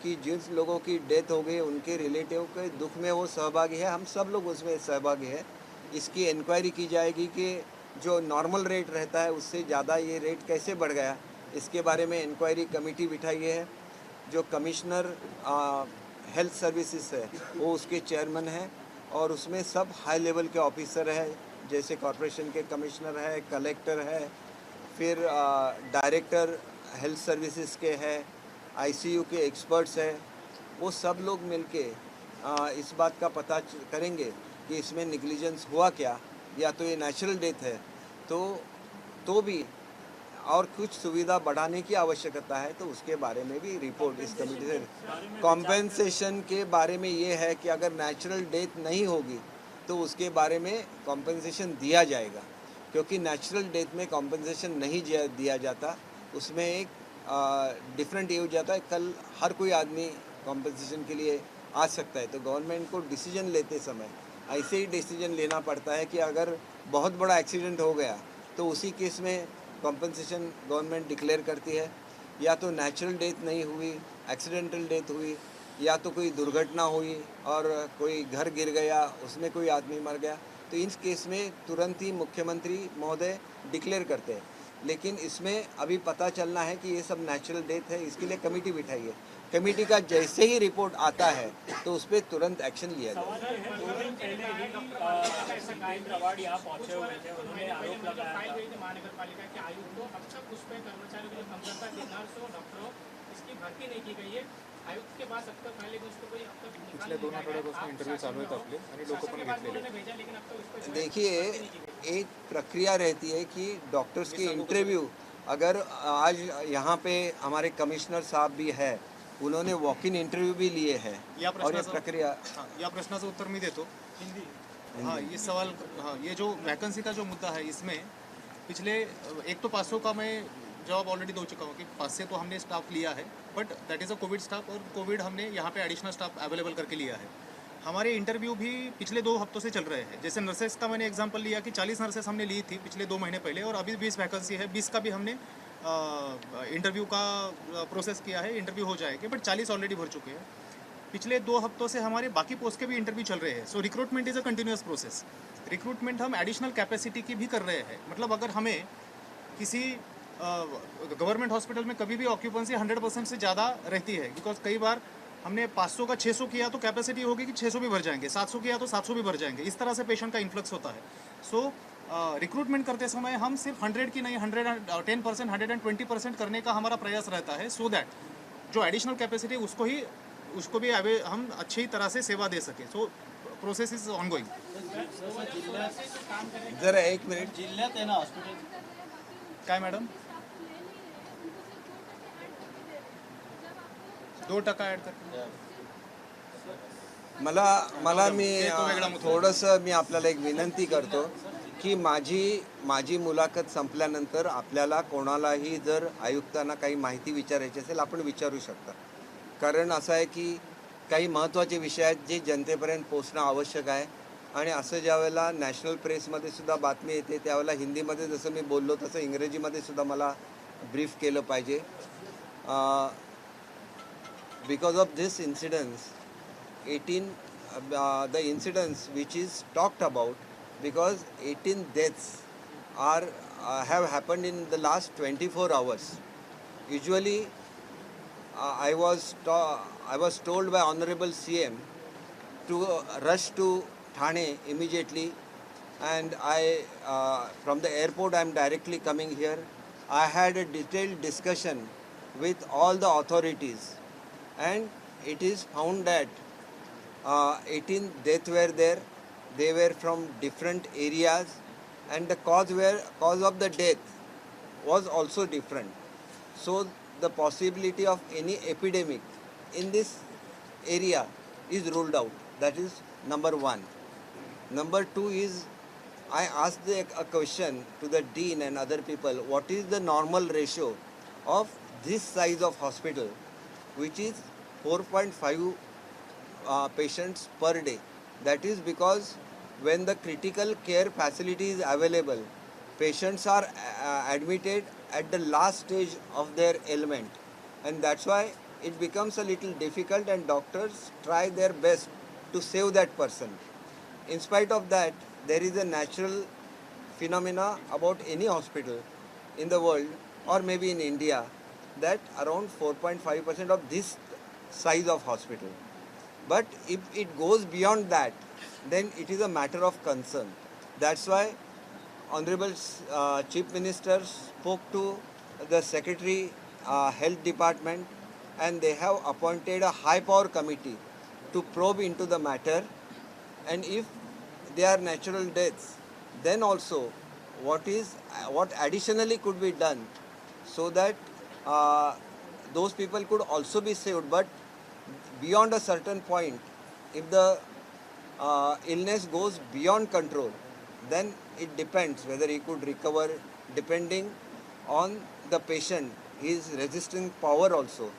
कि जिन लोगों की डेथ हो गई उनके रिलेटिव के दुख में वो सहभागी है, हम सब लोग उसमें सहभागी है। इसकी इंक्वायरी की जाएगी कि जो नॉर्मल रेट रहता है उससे ज़्यादा ये रेट कैसे बढ़ गया, इसके बारे में इंक्वायरी कमेटी बिठाई है। जो कमिश्नर हेल्थ सर्विसेज है वो उसके चेयरमैन हैं और उसमें सब हाई लेवल के ऑफिसर हैं, जैसे कॉरपोरेशन के कमिश्नर है, कलेक्टर है, फिर डायरेक्टर हेल्थ सर्विसेज के हैं, आईसीयू के एक्सपर्ट्स हैं। वो सब लोग मिलके इस बात का पता करेंगे कि इसमें निग्लिजेंस हुआ क्या, या तो ये नेचुरल डेथ है तो भी और कुछ सुविधा बढ़ाने की आवश्यकता है, तो उसके बारे में भी रिपोर्ट इस कमेटी से। कॉम्पेंसेशन के बारे में ये है कि अगर नेचुरल डेथ नहीं होगी तो उसके बारे में कॉम्पेंसेशन दिया जाएगा, क्योंकि नेचुरल डेथ में कॉम्पेंसेशन नहीं दिया जाता, उसमें एक डिफरेंट ये हो जाता है। कल हर कोई आदमी कॉम्पेंसेशन के लिए आ सकता है, तो गवर्नमेंट को डिसीजन लेते समय ऐसे ही डिसीजन लेना पड़ता है कि अगर बहुत बड़ा एक्सीडेंट हो गया तो उसी केस में कॉम्पेंसेशन गवर्नमेंट डिक्लेयर करती है, या तो नेचुरल डेथ नहीं हुई, एक्सीडेंटल डेथ हुई, या तो कोई दुर्घटना हुई और कोई घर गिर गया, उसमें कोई आदमी मर गया, तो इन केस में तुरंत ही मुख्यमंत्री महोदय डिक्लेयर करते हैं। लेकिन इसमें अभी पता चलना है कि ये सब नेचुरल डेथ है, इसके लिए कमेटी बिठाई है। कमेटी का जैसे ही रिपोर्ट आता है तो उस पर तुरंत एक्शन लिया जाए। दो दिन पहले ही सरकारी प्रवाड़ यहाँ पहुंचे हुए थे, उन्होंने आरोप लगाया था महानगर पालिका के आयुक्त को अब तक उस पर कर्मचारियों के लिए कमजोर नर्सों डॉक्टरों इसकी भर्ती नहीं की गई है। आयुक्त के पास अब तक पहले उसको कोई अब तक पिछले 2 आठवड्यापासून इंटरव्ह्यू चालू आहेत आपले आणि लोक पण घेतलेले भेजा, लेकिन अब तक उस पर देखिए, एक प्रक्रिया रहती है कि डॉक्टर्स की इंटरव्यू, अगर आज यहाँ पे हमारे कमिश्नर साहब भी है, उन्होंने वॉक इन इंटरव्यू भी लिए हैं या और ये प्रश्नाचं प्रक्रिया या प्रश्नाचं उत्तर मी देतो. हाँ, ये सवाल, हाँ, ये जो वैकेंसी का जो मुद्दा है इसमें पिछले एक तो 500 का मैं जवाब ऑलरेडी दे चुका हूँ कि 500 तो हमने स्टाफ लिया है, but that is a Covid staff, और कोविड हमने यहाँ पे एडिशनल स्टाफ अवेलेबल करके लिया है. हमारे इंटरव्यू भी पिछले 2 हफ्तों से चल रहे हैं. जैसे नर्सेस का मैंने एग्जांपल लिया कि 40 नर्सेस हमने ली थी पिछले 2 महीने पहले, और अभी 20 वैकेंसी है. 20 का भी हमने इंटरव्यू का प्रोसेस किया है, इंटरव्यू हो जाएंगे, बट 40 ऑलरेडी भर चुके हैं. पिछले 2 हफ्तों से हमारे बाकी पोस्ट के भी इंटरव्यू चल रहे हैं. So recruitment is a continuous process. Recruitment हम एडिशनल कैपेसिटी की भी कर रहे हैं. मतलब अगर हमें किसी गवर्नमेंट हॉस्पिटल में कभी भी ऑक्यूपेंसी 100% से ज़्यादा रहती है, बिकॉज कई बार हमने 500 का 600 किया तो कैपेसिटी होगी कि 600 भी भर जाएंगे, 700 किया तो 700 भी भर जाएंगे. इस तरह से पेशेंट का इन्फ्लक्स होता है. सो रिक्रूटमेंट करते समय हम सिर्फ 100 की नहीं, 110%, 120% करने का हमारा प्रयास रहता है, सो दैट जो एडिशनल कैपेसिटी उसको भी हम अच्छी तरह से सेवा दे सके. So process is ongoing. जरा एक मिनिट. जिल्ह्यात आहे ना हॉस्पिटल काय मॅडम 2% ॲड कर. मला मी तो वेगळा मुद्दा. थोडंसं मी आपल्याला एक विनंती करतो की माझी मुलाखत संपल्यानंतर आपल्याला कोणालाही जर आयुक्तांना काही माहिती विचारायची असेल आपण विचारू शकता. कारण असं आहे की काही महत्त्वाचे विषय आहेत जे जनतेपर्यंत पोचणं आवश्यक आहे, आणि असं ज्यावेळेला नॅशनल प्रेसमध्ये सुद्धा बातमी येते त्यावेळेला हिंदीमध्ये जसं मी बोललो तसं इंग्रजीमध्ये सुद्धा मला ब्रीफ केलं पाहिजे. Because of this incidence 18 the incidents which is talked about, because 18 deaths have happened in the last 24 hours. Usually I was told by Honorable CM to rush to Thane immediately, and from the airport I am directly coming here. I had a detailed discussion with all the authorities, and it is found that 18 deaths were there. They were from different areas, and the cause of the death was also different. So the possibility of any epidemic in this area is ruled out. That is number one. Number two is I asked a question to the dean and other people, what is the normal ratio of this size of hospital, which is 4.5 patients per day. That is because when the critical care facility is available, patients are admitted at the last stage of their ailment, and that's why it becomes a little difficult and doctors try their best to save that person. In spite of that, there is a natural phenomena about any hospital in the world or maybe in India that around 4.5% of this size of hospital. But if it goes beyond that, then it is a matter of concern. That's why Honorable Chief Minister spoke to the Secretary Health Department, and they have appointed a high power committee to probe into the matter, and if they are natural deaths, then also what additionally could be done so that those people could also be saved. But beyond a certain point, if the illness goes beyond control, then it depends whether he could recover, depending on the patient, his resisting power also.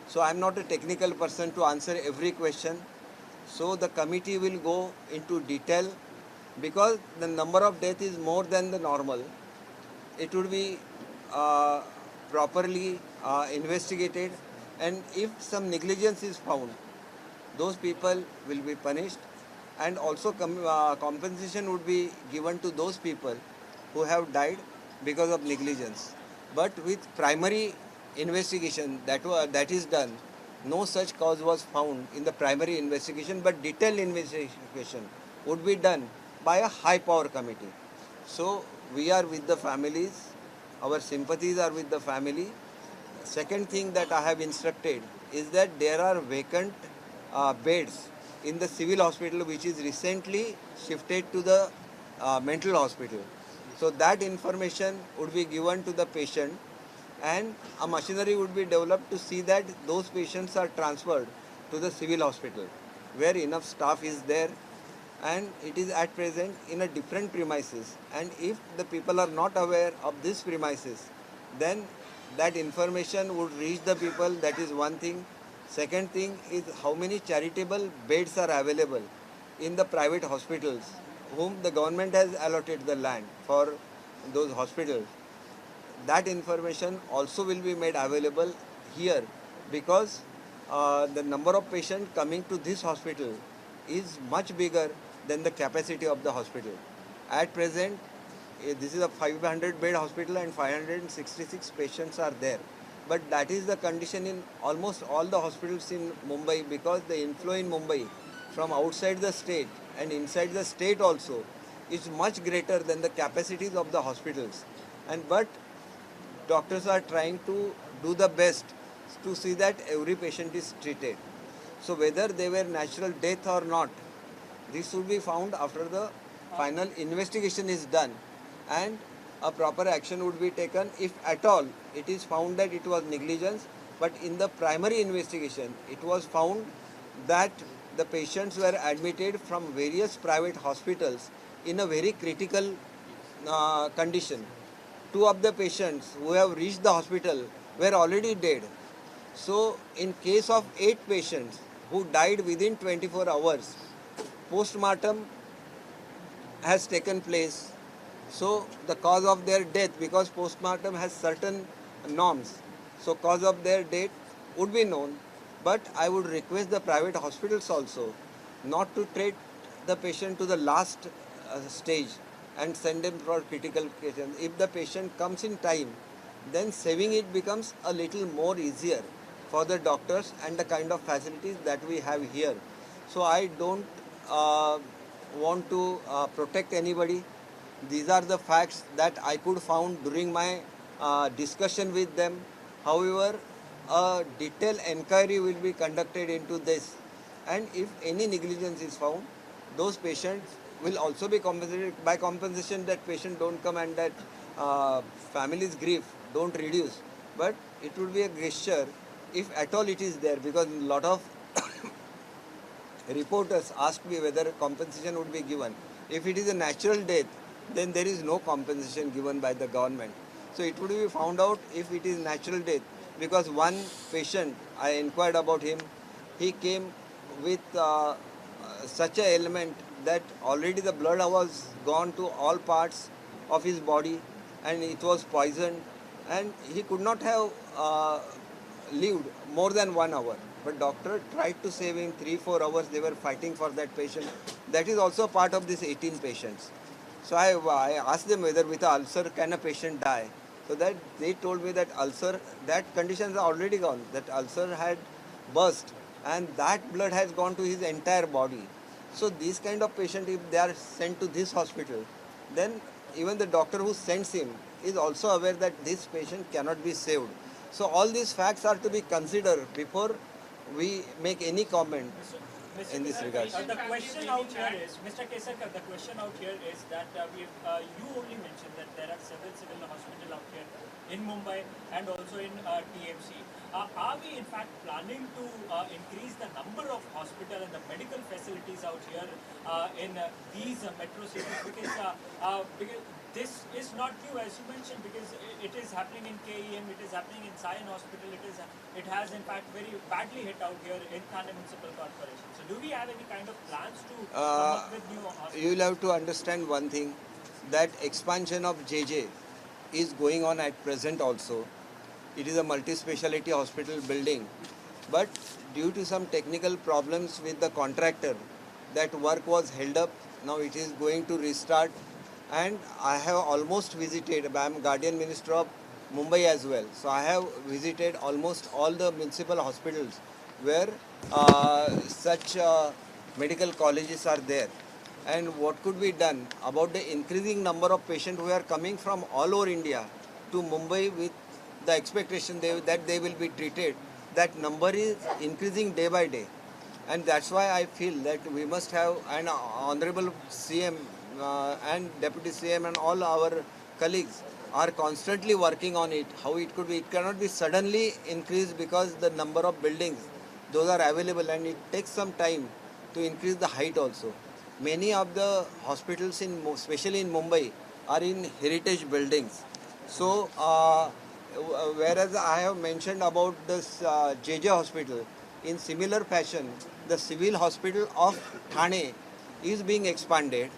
So I am not a technical person to answer every question. So the committee will go into detail, because the number of death is more than the normal. It would be properly investigated, and if some negligence is found, those people will be punished, and also compensation would be given to those people who have died because of negligence. But with primary investigation that is done, no such cause was found in the primary investigation, but detailed investigation would be done by a high power committee. So we are with the families, our sympathies are with the family. Second thing that I have instructed is that there are vacant beds in the civil hospital which is recently shifted to the mental hospital. So that information would be given to the patient, and a machinery would be developed to see that those patients are transferred to the civil hospital where enough staff is there, and it is at present in a different premises. And if the people are not aware of this premises, then that information would reach the people. That is one thing. Second thing is how many charitable beds are available in the private hospitals whom the government has allotted the land for those hospitals. That information also will be made available here, because the number of patients coming to this hospital is much bigger than the capacity of the hospital. At present, this is a 500 bed hospital and 566 patients are there. But that is the condition in almost all the hospitals in Mumbai, because the inflow in Mumbai from outside the state and inside the state also is much greater than the capacities of the hospitals. But doctors are trying to do the best to see that every patient is treated. So whether they were natural death or not, this will be found after the final investigation is done, and a proper action would be taken if at all it is found that it was negligence. But in the primary investigation, it was found that the patients were admitted from various private hospitals in a very critical condition. Two of the patients who have reached the hospital were already dead. So in case of 8 patients who died within 24 hours, post-mortem has taken place. So the cause of their death, because post-mortem has certain norms, so cause of their death would be known. But I would request the private hospitals also not to treat the patient to the last stage and send them for critical care. If the patient comes in time, then saving it becomes a little more easier for the doctors and the kind of facilities that we have here. So I don't want to protect anybody. These are the facts that I could found during my discussion with them. However, a detailed inquiry will be conducted into this, and if any negligence is found, those patients will also be compensated. By compensation, that patient don't come and that family's grief don't reduce, but it would be a gesture if at all it is there, because a lot of reporters asked me whether compensation would be given. If it is a natural death, then there is no compensation given by the government. So it would be found out if it is natural death, because one patient, I inquired about him, he came with such a ailment that already the blood was gone to all parts of his body and it was poisoned, and he could not have lived more than 1 hour. But doctor tried to save him 3-4 hours. They were fighting for that patient. That is also part of these 18 patients. So I asked them whether with ulcer can a patient die. So that they told me that ulcer, that condition is already gone. That ulcer had burst and that blood has gone to his entire body. So these kind of patient, if they are sent to this hospital, then even the doctor who sends him is also aware that this patient cannot be saved. So all these facts are to be considered before we make any comment in this regard. The question out here is, Mr. Kesarkar, the question out here is that you only mentioned that there are several civil hospitals out here in Mumbai and also in TMC. Are we in fact planning to increase the number of hospitals and the medical facilities out here in these metro cities? Because this is not new, as you mentioned, because it is happening in KEM, it is happening in Sion Hospital, it has in fact very badly hit out here in Thane Municipal Corporation. So do we have any kind of plans to come up with new hospitals? You will have to understand one thing, that expansion of JJ is going on at present also. It is a multi-speciality hospital building, but due to some technical problems with the contractor, that work was held up. Now it is going to restart, and I have almost visited, I am Guardian Minister of Mumbai as well, so I have visited almost all the municipal hospitals where such medical colleges are there. And what could be done about the increasing number of patients who are coming from all over India to Mumbai with the expectation that they will be treated. That number is increasing day by day, and that's why I feel that we must have an honorable CM and Deputy CM and all our colleagues are constantly working on it. How it could be, it cannot be suddenly increased because the number of buildings, those are available, and it takes some time to increase the height also. Many of the hospitals, especially in Mumbai, are in heritage buildings. So, whereas I have mentioned about this JJ hospital, in similar fashion, the civil hospital of Thane is being expanded.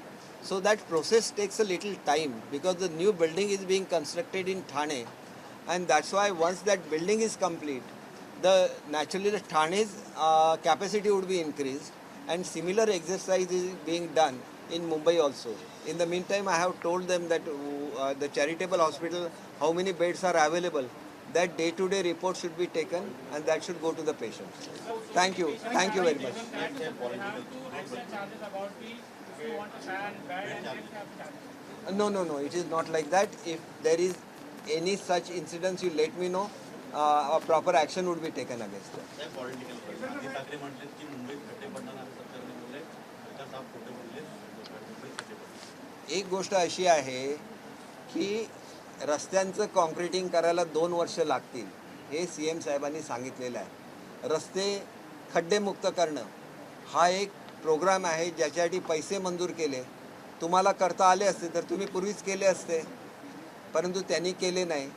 So that process takes a little time because the new building is being constructed in Thane, and that's why once that building is complete, naturally the Thane's capacity would be increased, and similar exercise is being done in Mumbai also. In the meantime, I have told them that the charitable hospital, how many beds are available, that day-to-day report should be taken and that should go to the patients. Thank you very much. No, it is not like that. If there is any such incidents, you let me know. A proper action would be taken against them. Political Aditya Thackeray म्हटले की मुंबईत खड्डे पडणार आहे, सरकारने बोलले सरकार साफ खोटे बोलले, मुंबईत खड्डे पडले. एक गोष्ट अशी आहे की रस्त्यांचं कॉन्क्रिटिंग करायला 2 वर्ष लागतील, हे CM साहेबांनी सांगितलेलं आहे. रस्ते खड्डेमुक्त करणं हा एक प्रोग्राम आहे ज्याच्यासाठी पैसे मंजूर केले. तुम्हाला करता आले असते तर तुम्ही पूर्वीच केले असते, परंतु त्यांनी केले नाही.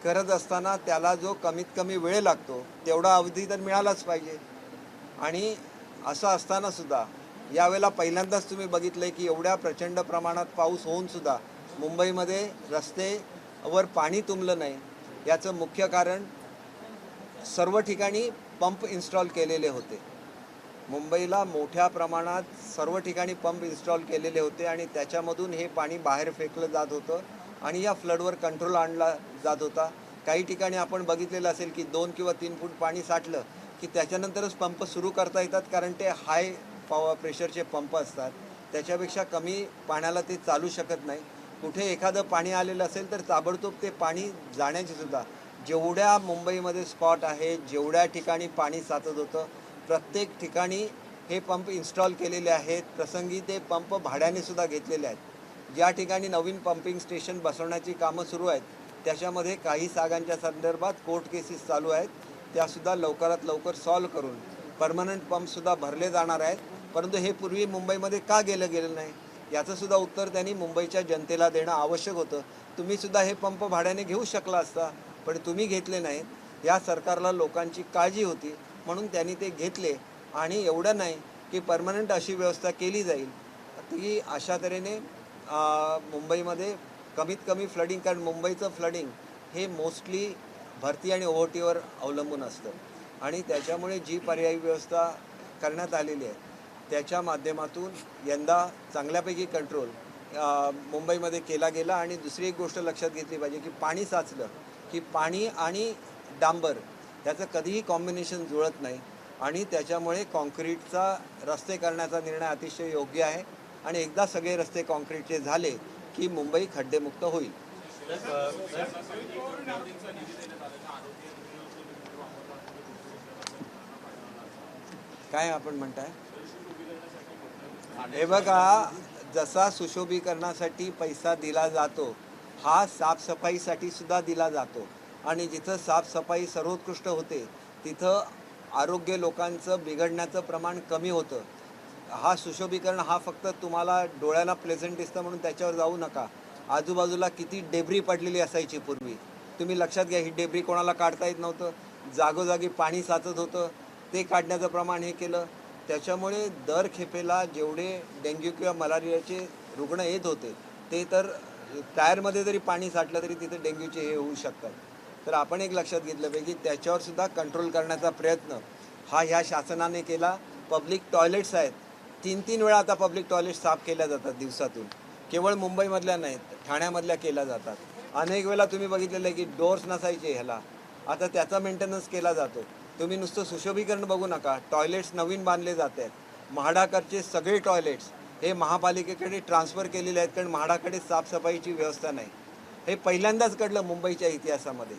करत असताना त्याला जो कमीत कमी वेळ लागतो तेवढा अवधी तर मिळालाच पाहिजे. आणि असं असताना सुद्धा यावेळेला पहिल्यांदाच तुम्ही बघितलं की एवढ्या प्रचंड प्रमाणात पाऊस होऊन सुद्धा मुंबईमध्ये रस्तेवर पाणी तुंबलं नाही. याचं मुख्य कारण सर्व ठिकाणी पंप इन्स्टॉल केलेले होते. मुंबईला मोठ्या प्रमाणात सर्व ठिकाणी पंप इन्स्टॉल केलेले होते आणि त्याच्यामधून हे पाणी बाहेर फेकलं जात होतं आणि या फ्लडवर कंट्रोल आणला जात होता. काही ठिकाणी आपण बघितलेलं असेल की 2 किंवा 3 फूट पाणी साठलं की त्याच्यानंतरच पंप सुरू करता येतात, कारण ते हाय प्रेशरचे पंप असतात. त्याच्यापेक्षा कमी पाण्याला ते चालू शकत नाही. कुठे एखादं पाणी आलेलं असेल तर ताबडतोब ते पाणी जाण्याची सुद्धा जेवढ्या मुंबईमध्ये स्पॉट आहे, जेवढ्या ठिकाणी पाणी साचत होतं, प्रत्येक ठिकाणी हे पंप इन्स्टॉल केलेले आहेत. प्रसंगी ते पंप भाड्याने सुद्धा घेतलेले आहेत. ज्या ठिकाणी नवीन पंपिंग स्टेशन बसवण्याची कामं सुरू आहेत त्याच्यामध्ये काही जागांच्या संदर्भात कोर्ट केसेस चालू आहेत. त्यासुद्धा लवकरात लवकर सॉल्व करून परमनंट पंपसुद्धा भरले जाणार आहेत. परंतु हे पूर्वी मुंबईमध्ये का गेलं नाही, याचं सुद्धा उत्तर त्यांनी मुंबईच्या जनतेला देणं आवश्यक होतं. तुम्ही सुद्धा हे पंप भाड्याने घेऊ शकला असता, पण तुम्ही घेतले नाहीत. या सरकारला लोकांची काळजी होती म्हणून त्यांनी ते घेतले. आणि एवढं नाही की परमनंट अशी व्यवस्था केली जाईल की अशा तऱ्हेने मुंबईमध्ये कमीत कमी फ्लडिंग, कारण मुंबईचं फ्लडिंग हे मोस्टली भरती आणि ओहोटीवर अवलंबून असतं आणि त्याच्यामुळे जी पर्यायी व्यवस्था करण्यात आलेली आहे त्याच्या माध्यमातून यंदा चांगल्यापैकी कंट्रोल मुंबईमध्ये केला गेला. आणि दुसरी एक गोष्ट लक्षात घेतली पाहिजे की पाणी साचलं की पाणी आणि डांबर त्याचं कधीही कॉम्बिनेशन जुळत नाही आणि त्याच्यामुळे कॉन्क्रीटचा रस्ते करण्याचा निर्णय अतिशय योग्य आहे. आणि एकदा सगळे रस्ते कॉन्क्रीटचे झाले की मुंबई खड्डेमुक्त होईल. काय आपण म्हणताय? हे बघा, जसा सुशोभीकरणासाठी पैसा दिला जातो हा साफसफाईसाठी सुद्धा दिला जातो आणि जिथं साफसफाई सर्वोत्कृष्ट होते तिथं आरोग्य लोकांचं बिघडण्याचं प्रमाण कमी होतं. हा सुशोभीकरण हा फक्त तुम्हाला डोळ्याला प्लेझंट दिसतं म्हणून त्याच्यावर जाऊ नका. आजूबाजूला किती डेब्री पडलेली असायची पूर्वी, तुम्ही लक्षात घ्या. ही डेब्री कोणाला काढता येत नव्हतं, जागोजागी पाणी साचत होतं, ते काढण्याचं प्रमाण हे केलं. त्याच्यामुळे दर खेपेला जेवढे डेंग्यू किंवा मलेरियाचे रुग्ण येत होते ते तर टायरमध्ये जरी पाणी साठलं तरी तिथे डेंग्यूचे हे होऊ शकतात. तर आपण एक लक्षात घेतलं पाहिजे की त्याच्यावर सुद्धा कंट्रोल करण्याचा प्रयत्न हा ह्या शासनाने केला. पब्लिक टॉयलेट्स आहेत, 3-3 वेळा आता पब्लिक टॉयलेट साफ केल्या जातात दिवसातून. केवळ मुंबईमधल्या नाहीत, ठाण्यामधल्या केल्या जातात. अनेक वेळा तुम्ही बघितलेलं आहे की डोअर्स नसायचे ह्याला, आता त्याचा मेंटेनन्स केला जातो. तुम्ही नुसतं सुशोभीकरण बघू नका, टॉयलेट्स नवीन बांधले जात आहेत. म्हाडाकडचे सगळे टॉयलेट्स हे महापालिकेकडे ट्रान्सफर केलेले आहेत कारण म्हाडाकडे साफसफाईची व्यवस्था नाही. हे पहिल्यांदाच घडलं मुंबईच्या इतिहासामध्ये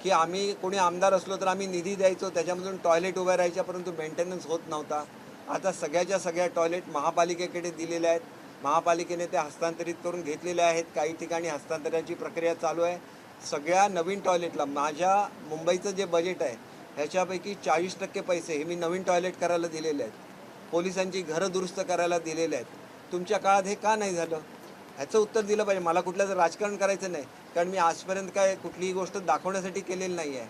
की आम्ही कोणी आमदार असलो तर आम्ही निधी द्यायचो, त्याच्यामधून टॉयलेट उभ्या राहायच्या, परंतु मेंटेनन्स होत नव्हता. आता सगळ्याच्या सगळ्या टॉयलेट महापालिकेकडे दिलेल्या आहेत. महापालिकेने ते हस्तांतरित करून घेतलेले आहेत. काही ठिकाणी हस्तांतरणाची प्रक्रिया चालू आहे. सगळ्या नवीन टॉयलेटला माझ्या मुंबईचं जे बजेट आहे ह्याच्यापैकी 40% पैसे हे मी नवीन टॉयलेट करायला दिलेले आहेत. पोलिसांची घरं दुरुस्त करायला दिलेले आहेत. तुमच्या काळात हे का नाही झालं ह्याचं उत्तर दिलं पाहिजे. मला कुठल्याचं राजकारण करायचं नाही कारण मी आजपर्यंत काय कुठलीही गोष्ट दाखवण्यासाठी केलेली नाही आहे.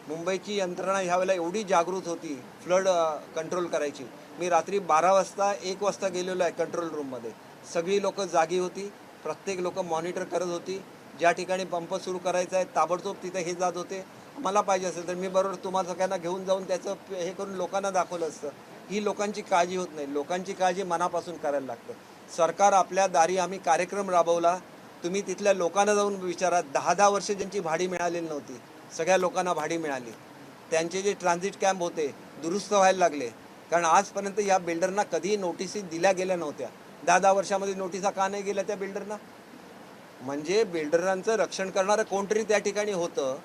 मुंबईची यंत्रणा ह्यावेळेला एवढी जागृत होती फ्लड कंट्रोल करायची. मी रात्री 12 वाजता 1 वाजता गेलेलो आहे कंट्रोल रूममध्ये. सगळी लोकं जागी होती, प्रत्येक लोकं मॉनिटर करत होती. ज्या ठिकाणी पंप सुरू करायचा आहे ताबडतोब तिथे हे जात होते. मला पाहिजे असेल तर मी बरोबर तुम्हा सगळ्यांना घेऊन जाऊन त्याचं हे करून लोकांना दाखवलं असतं. ही लोकांची काळजी होत नाही. लोकांची काळजी मनापासून करायला लागतं. सरकार आपल्या दारी आम्ही कार्यक्रम राबवला, तुम्ही तिथल्या लोकांना जाऊन विचारा. 10-10 वर्ष ज्यांची भाडी मिळालेली नव्हती सगळ्या लोकांना भाडी मिळाली. त्यांचे जे ट्रान्झिट कॅम्प होते दुरुस्त व्हायला लागले कारण आजपर्यंत या बिल्डरना कधीही नोटिसी दिल्या गेल्या नव्हत्या. 10-10 वर्षामध्ये नोटिसा का नाही गेल्या त्या बिल्डरना? म्हणजे बिल्डरांचं रक्षण करणारं कोणतरी त्या ठिकाणी होतं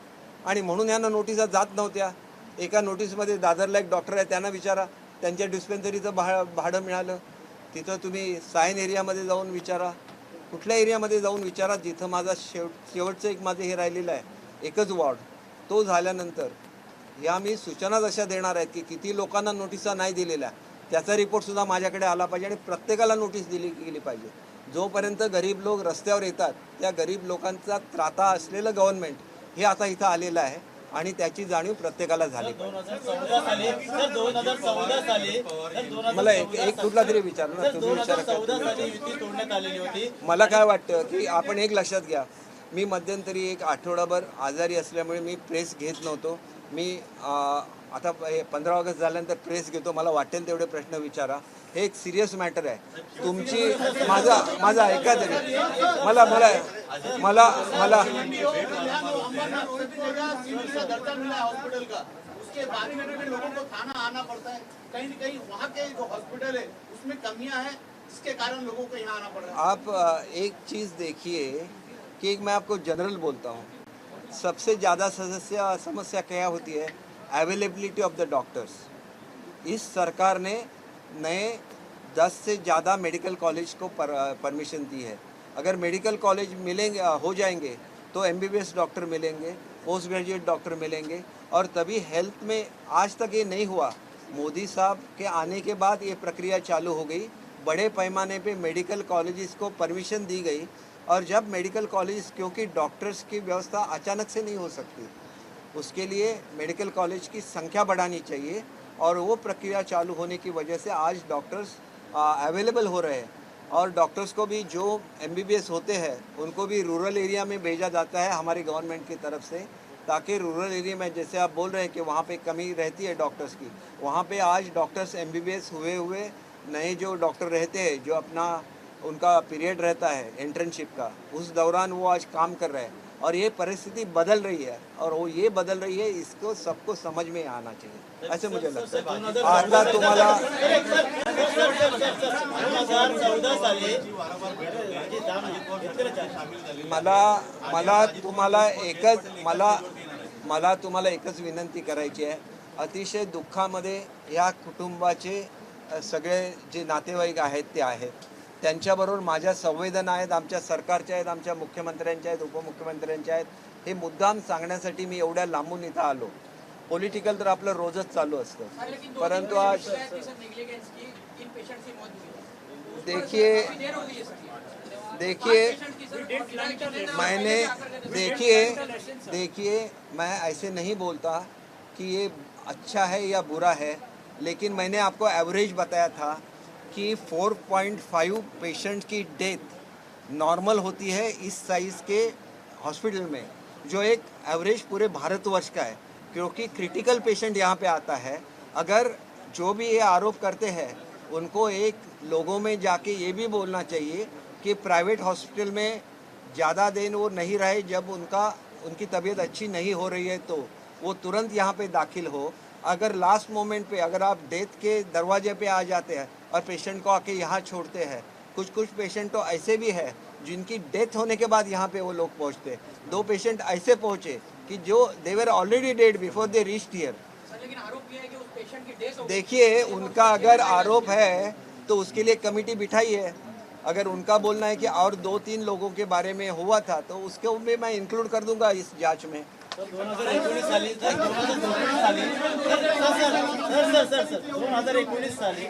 आणि म्हणून यांना नोटिसा जात नव्हत्या. एका नोटीसमध्ये दादरला एक डॉक्टर आहे त्यांना विचारा, त्यांच्या डिस्पेन्सरीचं भाडं मिळालं. तिथं तुम्ही सायन एरियामध्ये जाऊन विचारा, कुठल्या एरियामध्ये जाऊन विचारा जिथं माझा शेवटचं एक माझं हे राहिलेलं आहे एकच वॉर्ड. तो झाल्यानंतर या मी सूचना जशा देणार आहेत की किती लोकांना नोटिसा नाही दिलेल्या त्याचा रिपोर्टसुद्धा माझ्याकडे आला पाहिजे आणि प्रत्येकाला नोटीस दिली गेली पाहिजे. जोपर्यंत गरीब लोक रस्त्यावर येतात त्या गरीब लोकांचा त्राता असलेलं गव्हर्नमेंट हे आता इथं आलेलं आहे आणि त्याची जाणीव प्रत्येकाला झाली पाहिजे. मला एक कुठला तरी विचार ना तुम्ही विचार. मला काय वाटतं की आपण एक लक्षात घ्या, मी मध्यंतरी एक आठवडाभर आजारी असल्यामुळे मी प्रेस घेत नव्हतो. मी आता 15 ऑगस्ट झाल्यानंतर प्रेस घेतो. मला वाटेल तेवढे प्रश्न विचारा. हे एक सिरियस मॅटर आहे. तुमची माझा ऐका तरी मला मला मला मला उसके बाद में भी लोगों को थाना आना पड़ता है. कहीं न कहीं वहाँ के जो हॉस्पिटल है उसमें कमियां हैं जिसके कारण लोगों को यहाँ आना पड़ रहा है. आप एक चीज़ देखिए कि एक मैं आपको जनरल बोलता हूँ. सबसे ज़्यादा समस्या क्या होती है? Availability of the doctors. इस सरकार ने नए 10 से ज़्यादा मेडिकल कॉलेज को परमिशन दी है. अगर मेडिकल कॉलेज मिलेंगे हो जाएंगे तो MBBS डॉक्टर मिलेंगे, पोस्ट ग्रेजुएट डॉक्टर मिलेंगे और तभी हेल्थ में आज तक ये नहीं हुआ. मोदी साहब के आने के बाद ये प्रक्रिया चालू हो गई. बड़े पैमाने पे मेडिकल कॉलेजेस को परमिशन दी गई। और जब मेडिकल कॉलेज, क्योंकि डॉक्टर्स की व्यवस्था अचानक से नहीं हो सकती, उसके लिए मेडिकल कॉलेज की संख्या बढ़ानी चाहिए और वो प्रक्रिया चालू होने की वजह से आज डॉक्टर्स अवेलेबल हो रहे हैं। और डॉक्टर्स को भी जो MBBS होते हैं उनको भी रूरल एरिया में भेजा जाता है हमारी गवर्नमेंट की तरफ से, ताकि रूरल एरिया में, जैसे आप बोल रहे हैं कि वहाँ पे कमी रहती है डॉक्टर्स की, वहाँ पे आज डॉक्टर्स MBBS हुए नए जो डॉक्टर रहते हैं, जो अपना उनका पीरियड रहता है इंटर्नशिप का, उस दौरान वो आज काम कर रहे हैं। और ये परिस्थिति बदल रही है और वो ये बदल रही है, इसको सबको समझ में आना चाहिए, ऐसे मुझे लगता है। आता तुम्हाला 2014 साली मला तुम्हाला एकच विनंती करायची आहे। अतिशय दुःखामध्ये या कुटुंबाचे सगळे जे नातेवाईक आहेत ते आहेत, त्यांच्याबरोबर माझ्या संवेदना आहेत, आमच्या सरकारच्या आहेत, आमच्या मुख्यमंत्र्यांच्या आहेत, उपमुख्यमंत्र्यांच्या आहेत। हे मुद्दाम सांगण्यासाठी मी एवढ्या लांबून इथं आलो। पॉलिटिकल तर आपलं रोजच चालू असतं, परंतु आज देखिए मैं ऐसे नहीं बोलता कि ये अच्छा है या बुरा है, लेकिन मैंने आपको एवरेज बताया था कि 4.5 पेशेंट की डेथ नॉर्मल होती है इस साइज़ के हॉस्पिटल में, जो एक एवरेज पूरे भारतवर्ष का है। क्योंकि क्रिटिकल पेशेंट यहाँ पे आता है। अगर जो भी ये आरोप करते हैं उनको एक लोगों में जाके ये भी बोलना चाहिए कि प्राइवेट हॉस्पिटल में ज़्यादा दिन वो नहीं रहे, जब उनकी तबीयत अच्छी नहीं हो रही है तो वो तुरंत यहाँ पे दाखिल हो। अगर लास्ट मोमेंट पे अगर आप डेथ के दरवाजे पे आ जाते हैं और पेशेंट को आके यहाँ छोड़ते हैं, कुछ पेशेंट तो ऐसे भी है जिनकी डेथ होने के बाद यहाँ पे वो लोग पहुँचते। 2 पेशेंट ऐसे पहुँचे कि जो they were already dead before they reached here. देखिए, उनका अगर आरोप है तो उसके लिए कमेटी बिठाई है। अगर उनका बोलना है कि और 2-3 लोगों के बारे में हुआ था तो उसको भी मैं इंक्लूड कर दूंगा इस जांच में। 2019 साली 2019 साली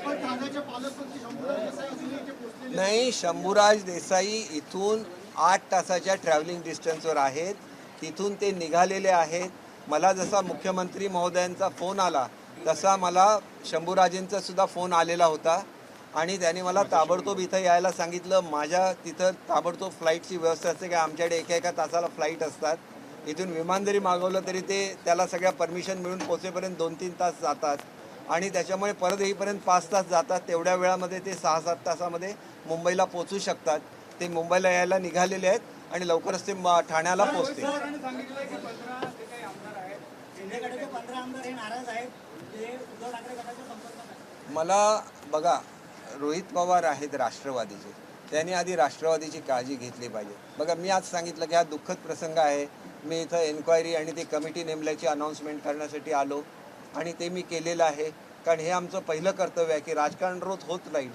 नाही, शंभूराज देसाई इथून 8 तासाच्या ट्रॅव्हलिंग डिस्टन्सवर आहेत, तिथून ते निघालेले आहेत। मला जसा मुख्यमंत्री महोदयांचा फोन आला तसा मला शंभूराजेंचा सुद्धा फोन आलेला होता आणि त्यांनी मला ताबडतोब इथं यायला सांगितलं। माझ्या तिथं ताबडतोब फ्लाईटची व्यवस्था असते, की आमच्याकडे एका तासाला फ्लाईट असतात। इथून विमान जरी मागवलं तरी त्याला सगळ्या परमिशन मिळून पोहोचेपर्यंत 2-3 तास जातात आणि त्याच्यामुळे परत येईपर्यंत 5 तास जातात। तेवढ्या वेळामध्ये ते 6-7 तासामध्ये मुंबईला पोहोचू शकतात। ते मुंबईला यायला निघालेले आहेत आणि लवकरच ते ठाण्याला पोहोचतील। मला बघा, रोहित पवार आहेत राष्ट्रवादीचे, त्यांनी आधी राष्ट्रवादीची काळजी घेतली पाहिजे। बघा, मी आज सांगितलं की हा दुःखद प्रसंग आहे, मी इथं एन्क्वायरी आणि ते कमिटी नेमल्याची अनाउन्समेंट करण्यासाठी आलो आणि ते मी केलेलं आहे। कारण हे आमचं पहिलं कर्तव्य आहे की राजकारण रोज होत राहील,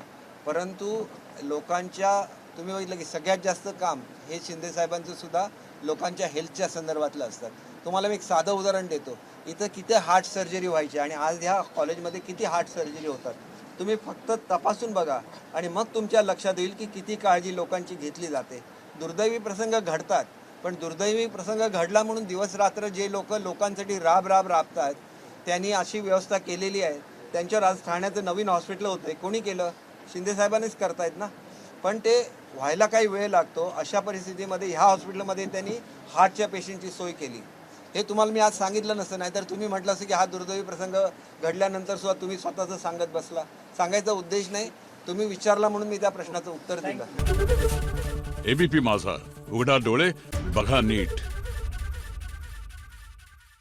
परंतु लोकांच्या, तुम्ही बघितलं की सगळ्यात जास्त काम हे शिंदे साहेबांचं सुद्धा लोकांच्या हेल्थच्या संदर्भातलं असतं। तुम्हाला मी एक साधं उदाहरण देतो, इथं किती हार्ट सर्जरी व्हायची आणि आज ह्या कॉलेजमध्ये किती हार्ट सर्जरी होतात। तुम्ही फक्त तपासून बघा आणि मग तुमच्या लक्षात येईल की किती काळजी लोकांची घेतली जाते। दुर्दैवी प्रसंग घडतात, पण दुर्दैवी प्रसंग घडला म्हणून दिवस रात्र जे लोकांसाठी राबतात, त्यांनी अशी व्यवस्था केलेली आहे। त्यांच्यावर आज ठाण्याचं नवीन हॉस्पिटल होतं, कोणी केलं? शिंदे साहेबांनीच करतायत ना। पण ते व्हायला काही वेळ लागतो। अशा परिस्थितीमध्ये ह्या हॉस्पिटलमध्ये त्यांनी हार्टच्या पेशंटची सोय केली। हे तुम्हाला मी आज सांगितलं नसतं, नाहीतर तुम्ही म्हटलं असं की हा दुर्दैवी प्रसंग घडल्यानंतर सुद्धा तुम्ही स्वतःचं सांगत बसला। सांगायचा उद्देश नाही, तुम्ही विचारला म्हणून मी त्या प्रश्नाचं उत्तर दिलं। एबीपी माझा, उघडा डोळे बघा नीट।